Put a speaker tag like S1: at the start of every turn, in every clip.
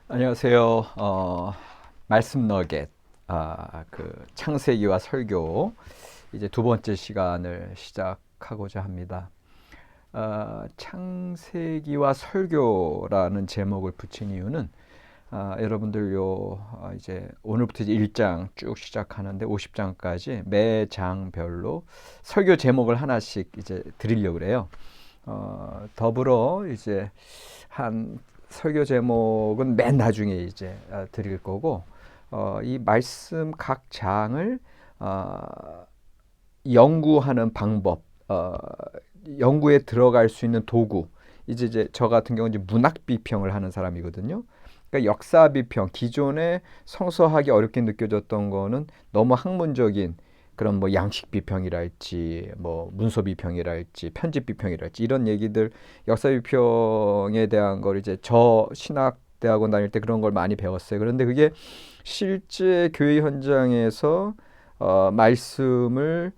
S1: 안녕하세요. 말씀 너겟, 창세기와 설교 이제 두 번째 시간을 시작하고자 합니다. 창세기와 설교라는 제목을 붙인 이유는 여러분들 이제 오늘부터 이제 1장 쭉 시작하는데 50장까지 매 장별로 설교 제목을 하나씩 이제 드리려고 그래요. 더불어 이제 한 설교 제목은 맨 나중에 이제 드릴 거고, 이 말씀 각 장을 연구하는 방법, 연구에 들어갈 수 있는 도구. 이제 저 같은 경우는 이제 문학 비평을 하는 사람이거든요. 그러니까 역사 비평, 기존에 성서하기 어렵게 느껴졌던 거는 너무 학문적인 그런 뭐 양식 비평이랄지, 뭐 문서 비평이랄지, 편집 비평이랄지 이런 얘기들, 역사 비평에 대한 걸 이제 저 신학 대학원 다닐 때 그런 걸 많이 배웠어요. 그런데 그게 실제 교회 현장에서 말씀을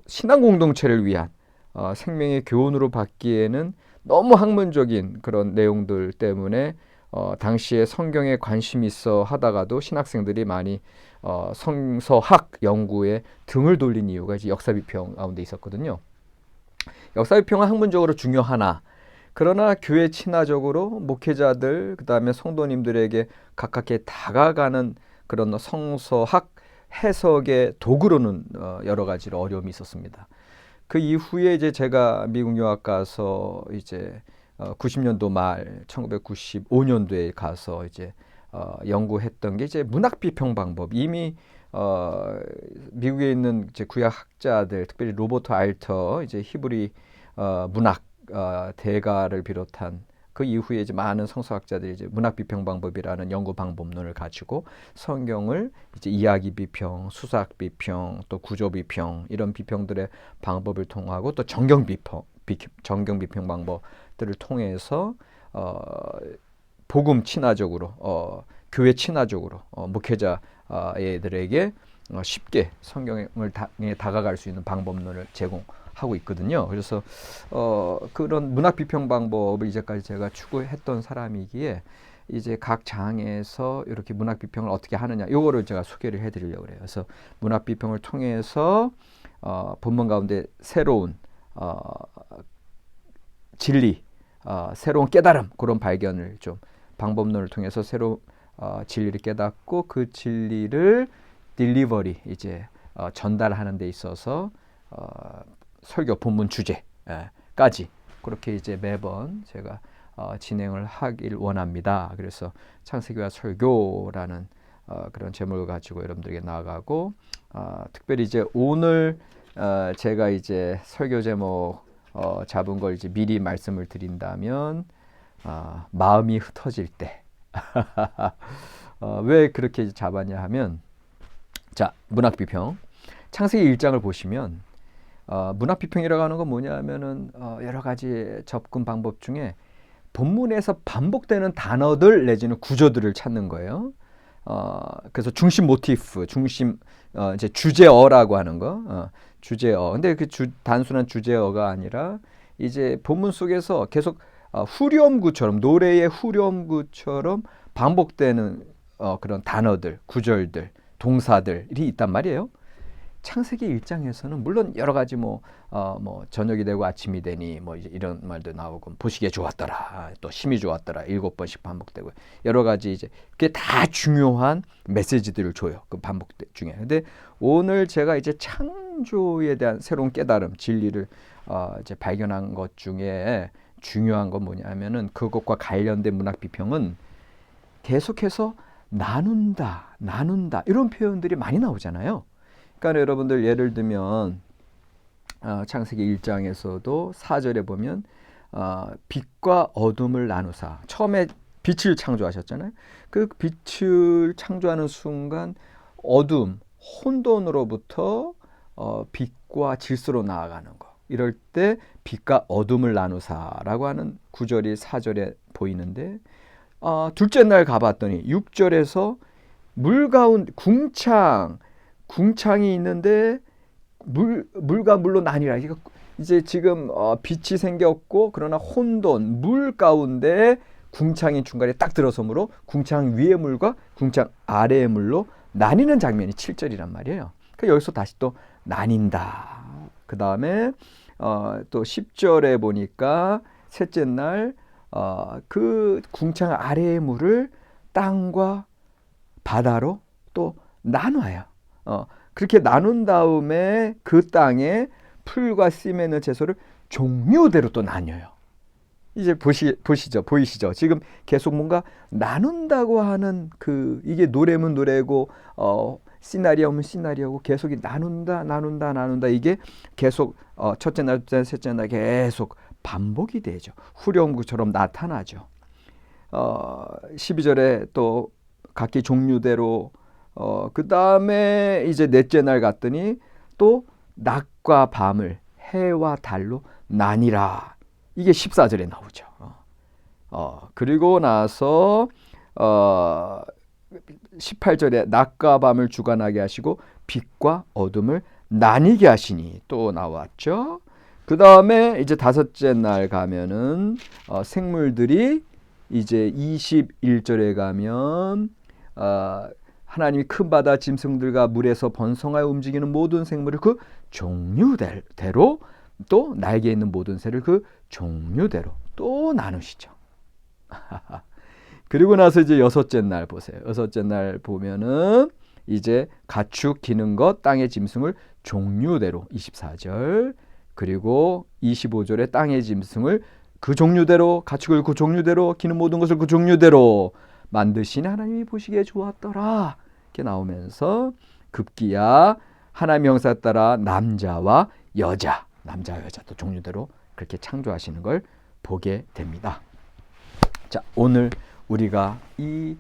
S1: 신앙 공동체를 위한 생명의 교훈으로 받기에는 너무 학문적인 그런 내용들 때문에 당시에 성경에 관심 있어 하다가도 신학생들이 많이 성서학 연구에 등을 돌린 이유가 이제 역사 비평 가운데 있었거든요. 역사 비평은 학문적으로 중요하나, 그러나 교회 친화적으로 목회자들 그다음에 성도님들에게 가깝게 다가가는 그런 성서학 해석의 도구로는 여러 가지로 어려움이 있었습니다. 그 이후에 이제 제가 미국 유학 가서 이제 90년도 말 1995년도에 가서 이제 연구했던 게 이제 문학 비평 방법. 이미 미국에 있는 이제 구약 학자들, 특별히 로버트 알터 이제 히브리 문학 대가를 비롯한 그 이후에 이제 많은 성서학자들이 이제 문학 비평 방법이라는 연구 방법론을 가지고 성경을 이제 이야기 비평, 수사학 비평, 또 구조 비평 이런 비평들의 방법을 통하고 또 정경 비평 방법들을 통해서 복음 친화적으로 교회 친화적으로 목회자 애들에게 쉽게 성경을 당에 다가갈 수 있는 방법론을 제공하고 있거든요. 그래서 그런 문학 비평 방법을 이제까지 제가 추구했던 사람이기에 이제 각 장에서 이렇게 문학 비평을 어떻게 하느냐 요거를 제가 소개를 해드리려고 그래요. 그래서 문학 비평을 통해서 본문 가운데 새로운 진리, 새로운 깨달음 그런 발견을 좀 방법론을 통해서 새로운 진리를 깨닫고 그 진리를 딜리버리 이제 전달하는 데 있어서 설교 본문 주제까지 그렇게 이제 매번 제가 진행을 하길 원합니다. 그래서 창세기와 설교라는 그런 제목을 가지고 여러분들에게 나아가고 특별히 이제 오늘 제가 이제 설교 제목 잡은 걸 이제 미리 말씀을 드린다면 마음이 흩어질 때 왜 그렇게 잡았냐 하면 자 문학 비평 창세기 1장을 보시면 문학 비평이라고 하는 건 뭐냐 하면은 여러 가지 접근 방법 중에 본문에서 반복되는 단어들 내지는 구조들을 찾는 거예요. 그래서 중심 모티프, 중심 이제 주제어라고 하는 거, 주제어. 근데 그 단순한 주제어가 아니라 이제 본문 속에서 계속 후렴구처럼 노래의 후렴구처럼 반복되는 그런 단어들, 구절들, 동사들이 있단 말이에요. 창세기 1장에서는 물론 여러 가지 뭐 저녁이 되고 아침이 되니 뭐 이제 이런 말도 나오고 보시기에 좋았더라 또 힘이 좋았더라 7번씩 반복되고 여러 가지 이제 그게 다 중요한 메시지들을 줘요 그 반복 중에. 근데 오늘 제가 이제 창조에 대한 새로운 깨달음 진리를 이제 발견한 것 중에 중요한 건 뭐냐면은 그것과 관련된 문학 비평은 계속해서 나눈다 이런 표현들이 많이 나오잖아요. 그러니까 여러분들 예를 들면 창세기 1장에서도 4절에 보면 빛과 어둠을 나누사 처음에 빛을 창조하셨잖아요. 그 빛을 창조하는 순간 어둠, 혼돈으로부터 빛과 질서로 나아가는 거. 이럴 때 빛과 어둠을 나누사라고 하는 구절이 4절에 보이는데 둘째 날 가봤더니 6절에서 물 가운데 궁창이 있는데 물과 물로 나뉘라. 이제 지금 빛이 생겼고 그러나 혼돈, 물 가운데 궁창인 중간에 딱 들어서므로 궁창 위의 물과 궁창 아래의 물로 나뉘는 장면이 7절이란 말이에요. 그러니까 여기서 다시 또 나뉜다. 그 다음에 또 10절에 보니까 셋째 날 그 궁창 아래의 물을 땅과 바다로 또 나눠요. 그렇게 나눈 다음에 그 땅에 풀과 씨 맺는 채소를 종류대로 또 나뉘어요. 이제 보이시죠? 지금 계속 뭔가 나눈다고 하는 이게 노래면 노래고 시나리오면 시나리오고 계속 나눈다 이게 계속 첫째 날, 둘째 날, 셋째 날 계속 반복이 되죠. 후렴구처럼 나타나죠. 12절에 또 각기 종류대로 그 다음에 이제 넷째 날 갔더니 또 낮과 밤을 해와 달로 나뉘라. 이게 14절에 나오죠. 그리고 나서 18절에 낮과 밤을 주관하게 하시고 빛과 어둠을 나뉘게 하시니 또 나왔죠. 그 다음에 이제 다섯째 날 가면은 생물들이 이제 21절에 가면 하나님이 큰 바다 짐승들과 물에서 번성하여 움직이는 모든 생물을 그 종류대로 또 날개 있는 모든 새를 그 종류대로 또 나누시죠. 그리고 나서 이제 여섯째 날 보세요. 여섯째 날 보면은 이제 가축 기는 것 땅의 짐승을 종류대로 24절 그리고 25절에 땅의 짐승을 그 종류대로 가축을 그 종류대로 기는 모든 것을 그 종류대로 만드신 하나님이 보시기에 좋았더라. 이렇게 나오면서 급기야 하나님의 형상에 따라 남자와 여자 또 종류대로 그렇게 창조하시는 걸 보게 됩니다. 자, 오늘 우리가 이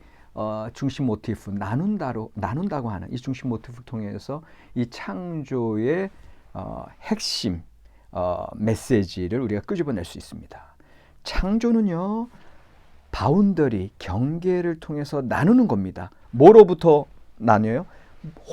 S1: 중심 모티프 나눈다고 하는 이 중심 모티프를 통해서 이 창조의 핵심 메시지를 우리가 끄집어낼 수 있습니다. 창조는요, 바운더리, 경계를 통해서 나누는 겁니다. 뭐로부터 나뉘어요?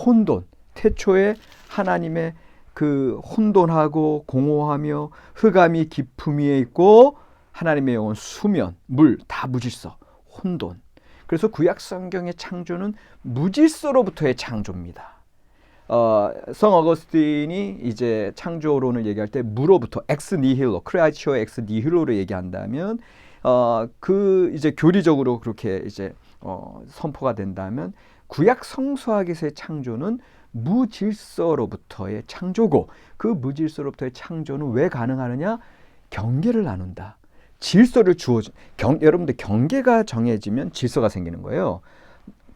S1: 혼돈, 태초에 하나님의 그 혼돈하고 공허하며 흑암이 깊음 위에 있고 하나님의 영혼 수면, 물, 다 무질서, 혼돈. 그래서 구약 성경의 창조는 무질서로부터의 창조입니다. 성 어거스틴이 이제 창조론을 얘기할 때 무로부터 엑스 니힐로, 크리아티오 엑스 니힐로를 얘기한다면 그 이제 교리적으로 그렇게 이제 선포가 된다면 구약 성서학에서의 창조는 무질서로부터의 창조고 그 무질서로부터의 창조는 왜 가능하느냐? 경계를 나눈다. 질서를 주어준 여러분들 경계가 정해지면 질서가 생기는 거예요.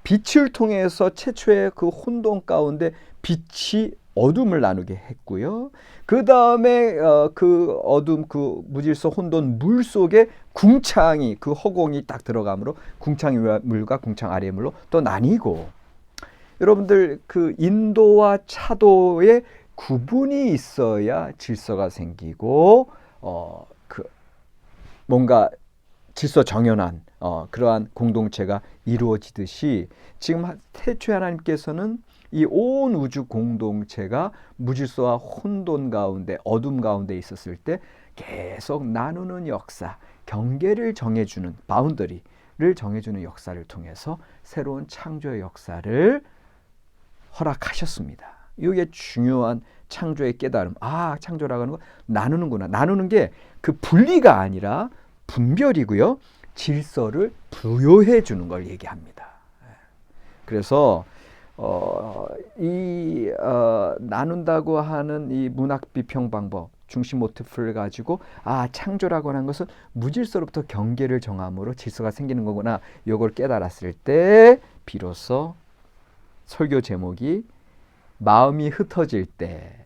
S1: 빛을 통해서 최초의 그 혼돈 가운데 빛이 어둠을 나누게 했고요. 그 다음에 그 어둠, 그 무질서 혼돈 물 속에 궁창이 그 허공이 딱 들어가므로 궁창 위 물과 궁창 아래의 물로 또 나뉘고 여러분들 그 인도와 차도의 구분이 있어야 질서가 생기고 그 뭔가 질서 정연한 그러한 공동체가 이루어지듯이 지금 태초에 하나님께서는 이 온 우주 공동체가 무질서와 혼돈 가운데 어둠 가운데 있었을 때 계속 나누는 역사, 경계를 정해주는 바운더리를 정해주는 역사를 통해서 새로운 창조의 역사를 허락하셨습니다. 이게 중요한 창조의 깨달음. 창조라고 하는 거 나누는구나. 나누는 게 그 분리가 아니라 분별이고요. 질서를 부여해 주는 걸 얘기합니다. 그래서 나눈다고 하는 이 문학 비평 방법, 중심 모티프를 가지고 창조라고 하는 것은 무질서로부터 경계를 정함으로 질서가 생기는 거구나. 이걸 깨달았을 때 비로소 설교 제목이 마음이 흩어질 때.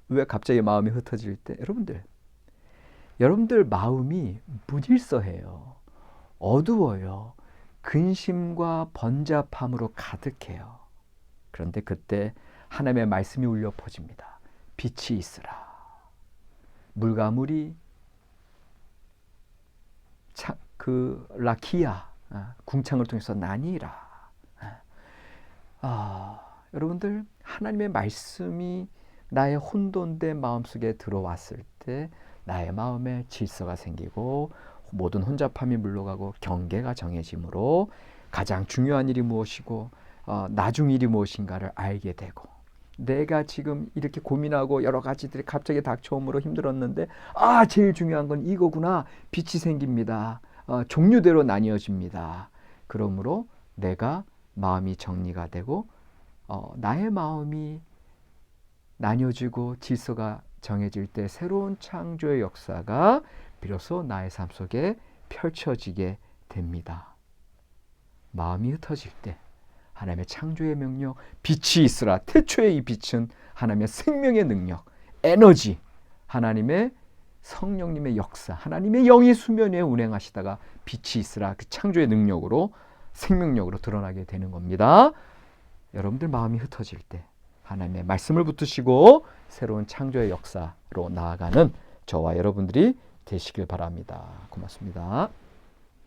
S1: 왜 갑자기 마음이 흩어질 때? 여러분들 마음이 무질서해요. 어두워요. 근심과 번잡함으로 가득해요. 그런데 그때 하나님의 말씀이 울려 퍼집니다. 빛이 있으라. 물과 물이 그 라키아 궁창을 통해서 나뉘라. 여러분들 하나님의 말씀이 나의 혼돈된 마음속에 들어왔을 때 나의 마음에 질서가 생기고 모든 혼잡함이 물러가고 경계가 정해짐으로 가장 중요한 일이 무엇이고 나중 일이 무엇인가를 알게 되고, 내가 지금 이렇게 고민하고 여러 가지들이 갑자기 닥쳐오므로 힘들었는데 제일 중요한 건 이거구나. 빛이 생깁니다. 종류대로 나뉘어집니다. 그러므로 내가 마음이 정리가 되고 나의 마음이 나뉘어지고 질서가 정해질 때 새로운 창조의 역사가 비로소 나의 삶 속에 펼쳐지게 됩니다. 마음이 흩어질 때 하나님의 창조의 명령, 빛이 있으라. 태초에 이 빛은 하나님의 생명의 능력, 에너지, 하나님의 성령님의 역사, 하나님의 영이 수면 위에 운행하시다가 빛이 있으라. 그 창조의 능력으로, 생명력으로 드러나게 되는 겁니다. 여러분들 마음이 흩어질 때 하나님의 말씀을 붙드시고 새로운 창조의 역사로 나아가는 저와 여러분들이 되시길 바랍니다. 고맙습니다.